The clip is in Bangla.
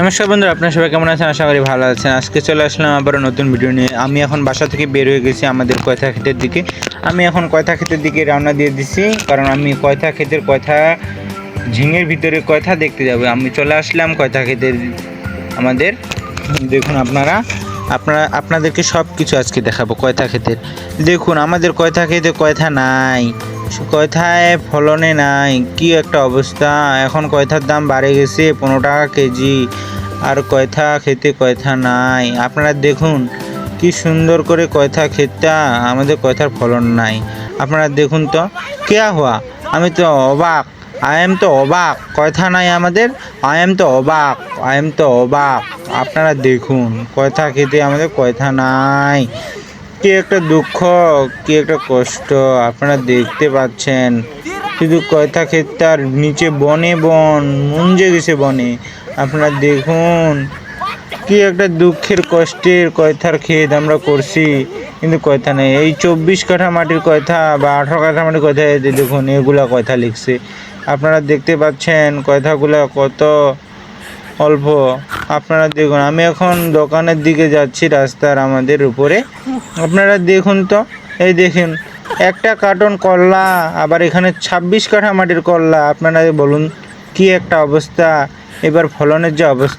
নমস্কার বন্ধুরা, আপনারা সবাই কেমন আছেন? আশা করি ভালো আছেন। আজকে চলে আসলাম আবারও নতুন ভিডিও নিয়ে। আমি এখন বাসা থেকে বের হয়ে গেছি আমাদের কয়থা ক্ষেতের দিকে। আমি এখন কয়থা ক্ষেতের দিকে রওনা দিয়ে দিচ্ছি, কারণ আমি কয়থা ক্ষেতের ঝিঙের ভিতরে কয়থা দেখতে যাব। আমি চলে আসলাম কয়থা ক্ষেতের আমাদের। দেখুন আপনাদেরকে সব কিছু আজকে দেখাবো কয়থা ক্ষেতের। দেখুন আমাদের কয়থা ক্ষেতে কয়থা নাই, কয়থায় ফলনে নাই, কি একটা অবস্থা। এখন কয়থার দাম বাড়ে গেছে 15 টাকা কেজি, আর কয়থা খেতে কয়থা নাই। আপনারা দেখুন কি সুন্দর করে কয়থা ক্ষেতটা, আমাদের কয়থার ফলন নাই। আপনারা দেখুন তো কেয়া হওয়া, আমি তো অবাক, আই এম তো অবাক, কয়থা নাই আমাদের। আই এম তো অবাক। আপনারা দেখুন কয়থা খেতে আমাদের কয়থা নাই, কি একটা দুঃখ, কি একটা কষ্ট। আপনারা দেখতে পাচ্ছেন শুধু কয়থা ক্ষেতটার নিচে বনে বন মুঞ্জে গেছে বনে। আপনারা দেখুন কি একটা দুঃখের কষ্টের কয়থার ক্ষেত আমরা করছি, কিন্তু কয়থা নেই। এই 24 কাঠা মাটির কয়থা বা 18 কাঠা মাটির কয়থা, দেখুন এগুলা কয়থা লিখছে। আপনারা দেখতে পাচ্ছেন কয়থাগুলা কত অল্প। আপনারা দেখুন আমি এখন দোকানের দিকে যাচ্ছি রাস্তার আমাদের উপরে। আপনারা দেখুন তো, এই দেখুন একটা কার্টন করলা, আবার এখানে 26 কাঠা মাটির করলা। আপনারা বলুন কি একটা অবস্থা, এবার ফলনের যে অবস্থা।